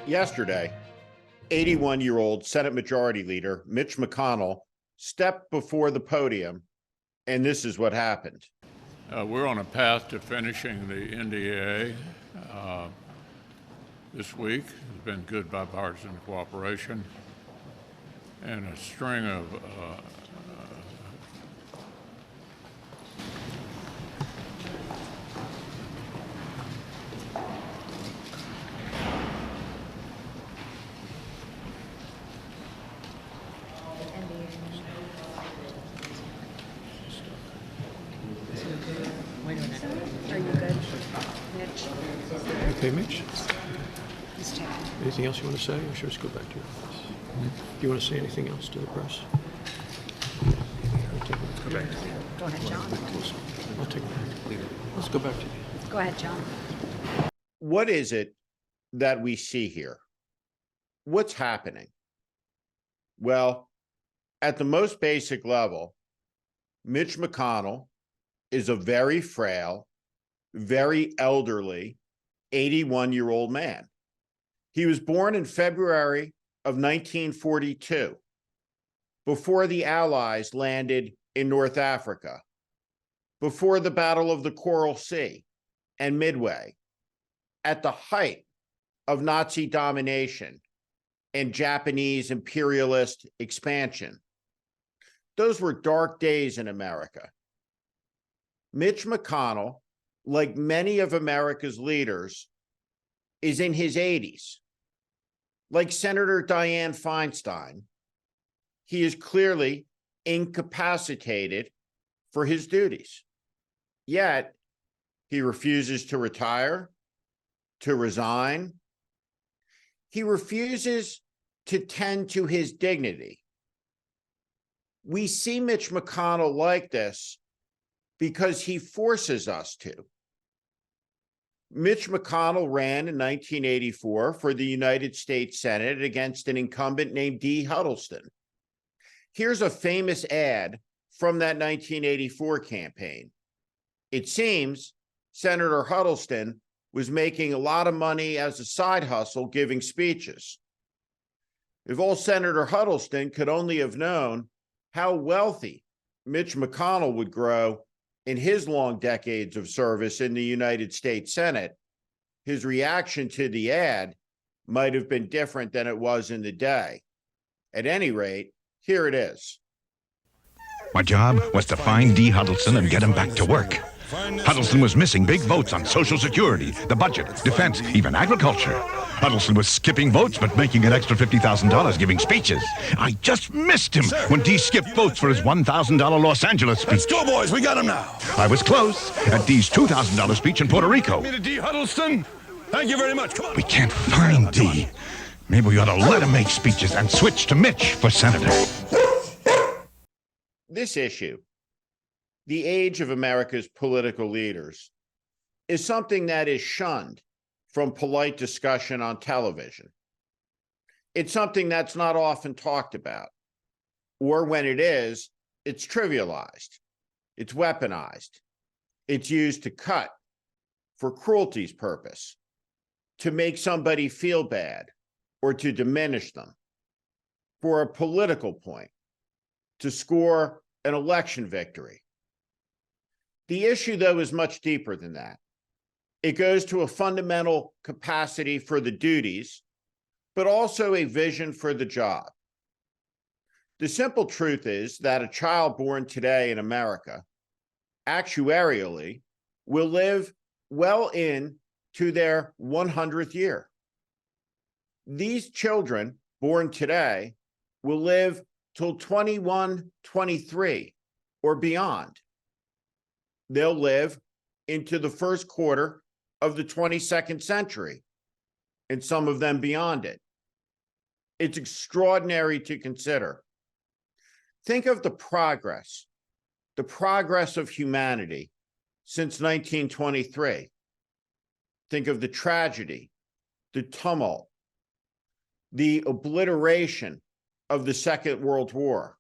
Yesterday, 81-year-old Senate Majority Leader Mitch McConnell stepped before the podium, and this is what happened. We're on a path to finishing the NDAA this week. It's been good bipartisan cooperation and a string of Wait a minute. Are you good, Mitch? Okay, Mitch. He's checking. Anything else you want to say, or should we just go back to your office? Do you want to say anything else to the press? Go back. Go ahead, John. I'll take it back. Let's go back to you. Go ahead, John. What is it that we see here? What's happening? Well, at the most basic level, Mitch McConnell is a very frail, very elderly, 81-year-old man. He was born in February of 1942, before the Allies landed in North Africa, before the Battle of the Coral Sea and Midway, at the height of Nazi domination and Japanese imperialist expansion. Those were dark days in America. Mitch McConnell, like many of America's leaders, is in his 80s. Like Senator Dianne Feinstein, he is clearly incapacitated for his duties. Yet, he refuses to retire, to resign. He refuses to tend to his dignity. We see Mitch McConnell like this because he forces us to. Mitch McConnell ran in 1984 for the United States Senate against an incumbent named Dee Huddleston. Here's a famous ad from that 1984 campaign. It seems Senator Huddleston was making a lot of money as a side hustle giving speeches. If old Senator Huddleston could only have known how wealthy Mitch McConnell would grow in his long decades of service in the United States Senate, his reaction to the ad might have been different than it was in the day. At any rate, here it is. My job was to find Dee Huddleston and get him back to work. Huddleston was missing big votes on Social Security, the budget, defense, even agriculture. Huddleston was skipping votes but making an extra $50,000 giving speeches. I just missed him when Dee skipped votes for his $1,000 Los Angeles speech. Let's go, boys. We got him now. I was close at Dee's $2,000 speech in Puerto Rico. Me to Dee Huddleston. Thank you very much. Come on. We can't find Dee. Maybe we ought to let him make speeches and switch to Mitch for senator. This issue, the age of America's political leaders, is something that is shunned from polite discussion on television. It's something that's not often talked about, or when it is, it's trivialized, it's weaponized, it's used to cut for cruelty's purpose, to make somebody feel bad, or to diminish them, for a political point, to score an election victory. The issue, though, is much deeper than that. It goes to a fundamental capacity for the duties, but also a vision for the job. The simple truth is that a child born today in America, actuarially, will live well into their 100th year. These children born today will live till 21, 23, or beyond. They'll live into the first quarter of the 22nd century, and some of them beyond it. It's extraordinary to consider. Think of the progress of humanity since 1923. Think of the tragedy, the tumult, the obliteration of the Second World War,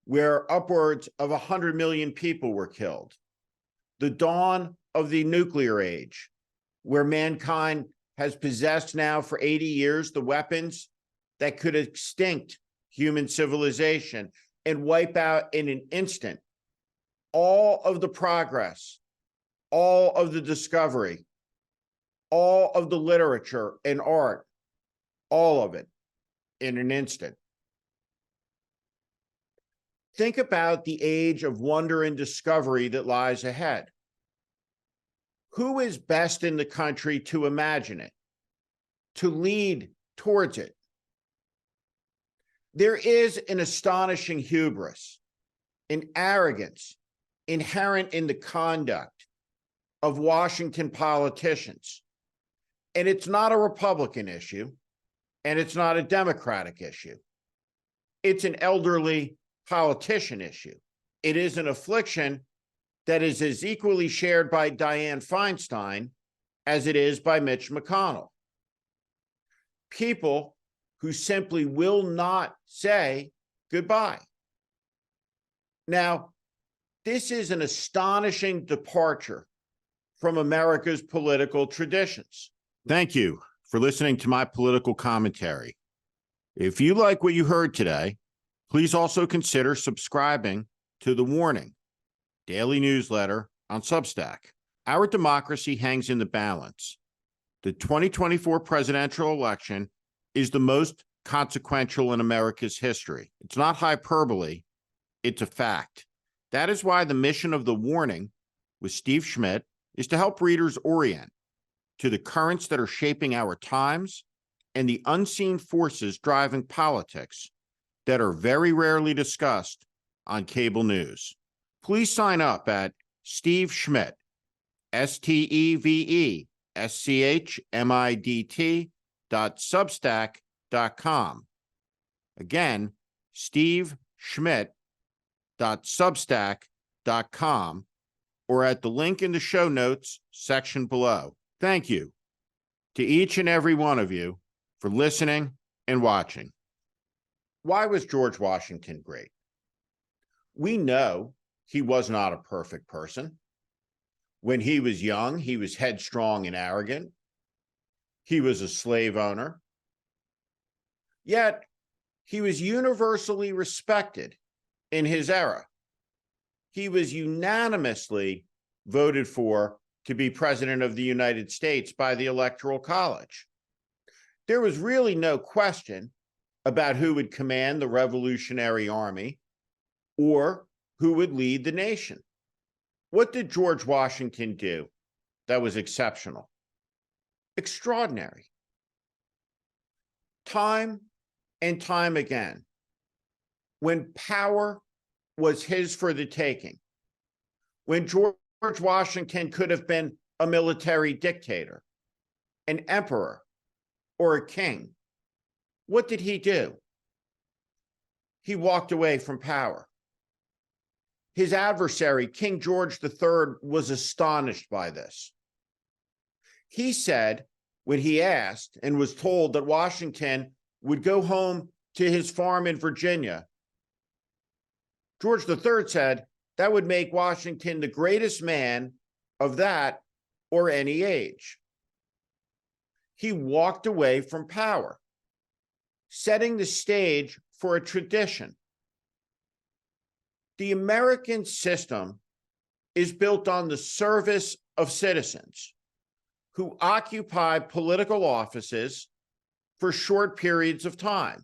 where upwards of 100 million people were killed. The dawn of the nuclear age, where mankind has possessed now for 80 years the weapons that could extinct human civilization and wipe out in an instant all of the progress, all of the discovery, all of the literature and art, all of it in an instant. Think about the age of wonder and discovery that lies ahead. Who is best in the country to imagine it, to lead towards it? There is an astonishing hubris, an arrogance inherent in the conduct of Washington politicians. And it's not a Republican issue, and it's not a Democratic issue. It's an elderly politician issue. It is an affliction that is as equally shared by Dianne Feinstein as it is by Mitch McConnell. People who simply will not say goodbye. Now, this is an astonishing departure from America's political traditions. Thank you for listening to my political commentary. If you like what you heard today, please also consider subscribing to The Warning daily newsletter on Substack. Our democracy hangs in the balance. The 2024 presidential election is the most consequential in America's history. It's not hyperbole, it's a fact. That is why the mission of The Warning with Steve Schmidt is to help readers orient to the currents that are shaping our times and the unseen forces driving politics that are very rarely discussed on cable news. Please sign up at Steve Schmidt, SteveSchmidt.substack.com. Again, steveschmidt.substack.com, or at the link in the show notes section below. Thank you to each and every one of you for listening and watching. Why was George Washington great? We know he was not a perfect person. When he was young, he was headstrong and arrogant. He was a slave owner. Yet, he was universally respected in his era. He was unanimously voted for to be president of the United States by the Electoral College. There was really no question about who would command the Revolutionary Army or who would lead the nation. What did George Washington do that was exceptional? Extraordinary. Time and time again, when power was his for the taking, when George Washington could have been a military dictator, an emperor, or a king, what did he do? He walked away from power. His adversary, King George III, was astonished by this. He said, when he asked and was told that Washington would go home to his farm in Virginia, George III said that would make Washington the greatest man of that or any age. He walked away from power, setting the stage for a tradition. The American system is built on the service of citizens who occupy political offices for short periods of time.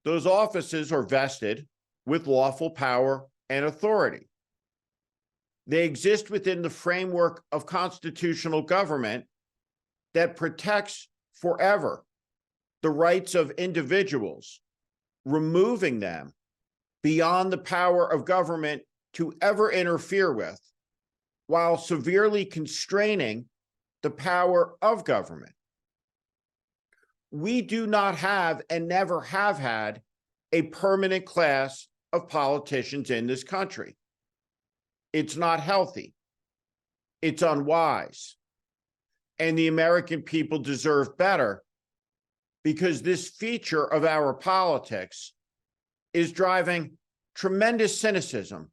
Those offices are vested with lawful power and authority. They exist within the framework of constitutional government that protects forever the rights of individuals, removing them beyond the power of government to ever interfere with, while severely constraining the power of government. We do not have and never have had a permanent class of politicians in this country. It's not healthy. It's unwise. And the American people deserve better, because this feature of our politics is driving tremendous cynicism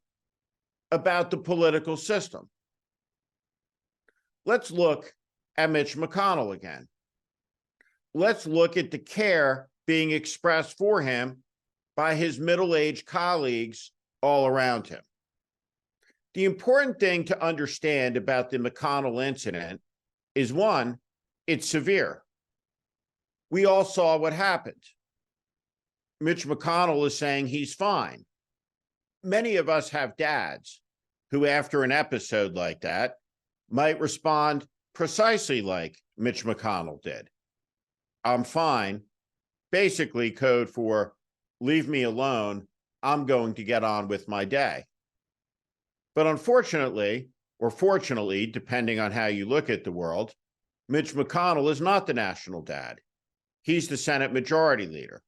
about the political system. Let's look at Mitch McConnell again. Let's look at the care being expressed for him by his middle-aged colleagues all around him. The important thing to understand about the McConnell incident is, one, it's severe. We all saw what happened. Mitch McConnell is saying he's fine. Many of us have dads who, after an episode like that, might respond precisely like Mitch McConnell did. I'm fine. Basically code for leave me alone. I'm going to get on with my day. But unfortunately, or fortunately, depending on how you look at the world, Mitch McConnell is not the national dad. He's the Senate Majority Leader,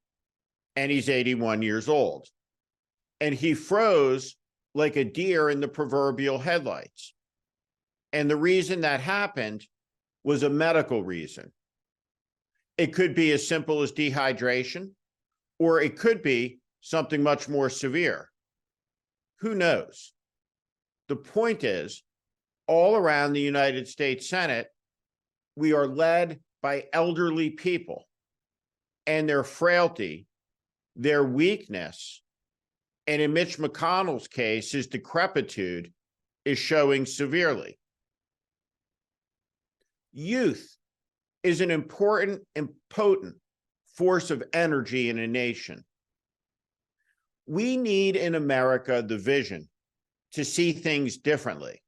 and he's 81 years old. And he froze like a deer in the proverbial headlights. And the reason that happened was a medical reason. It could be as simple as dehydration, or it could be something much more severe. Who knows? The point is, all around the United States Senate, we are led by elderly people, and their frailty, their weakness, and in Mitch McConnell's case, his decrepitude is showing severely. Youth is an important and potent force of energy in a nation. We need in America the vision to see things differently,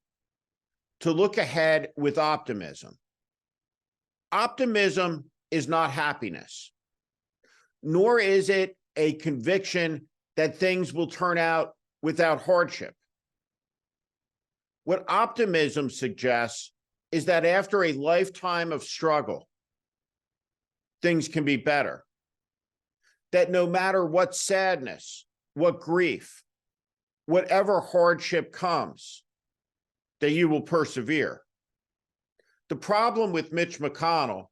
to look ahead with optimism. Optimism is not happiness, nor is it a conviction that things will turn out without hardship. What optimism suggests is that after a lifetime of struggle, things can be better. That no matter what sadness, what grief, whatever hardship comes, that you will persevere. The problem with Mitch McConnell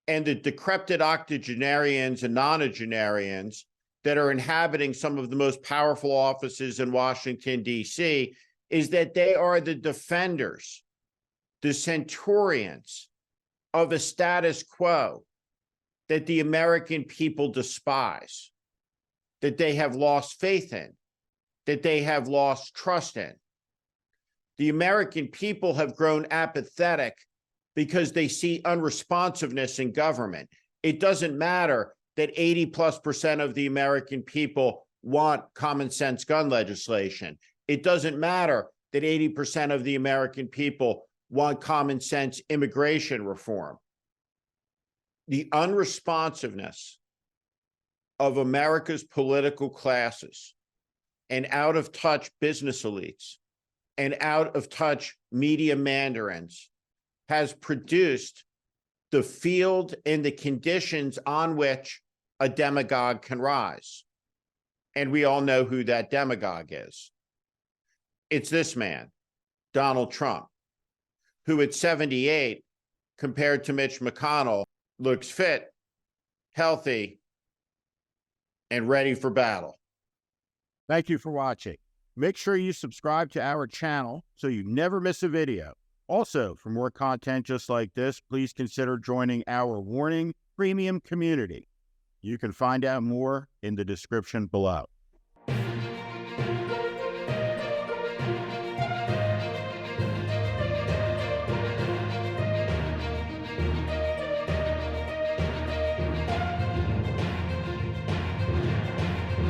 and the decrepit octogenarians and nonagenarians that are inhabiting some of the most powerful offices in Washington, D.C., is that they are the defenders, the centurions of a status quo that the American people despise, that they have lost faith in, that they have lost trust in. The American people have grown apathetic because they see unresponsiveness in government. It doesn't matter that 80+% of the American people want common sense gun legislation. It doesn't matter that 80% of the American people want common sense immigration reform. The unresponsiveness of America's political classes and out of touch business elites and out of touch media mandarins has produced the field and the conditions on which a demagogue can rise. And we all know who that demagogue is. It's this man, Donald Trump, who at 78, compared to Mitch McConnell, looks fit, healthy, and ready for battle. Thank you for watching. Make sure you subscribe to our channel so you never miss a video. Also, for more content just like this, please consider joining our Warning Premium community. You can find out more in the description below.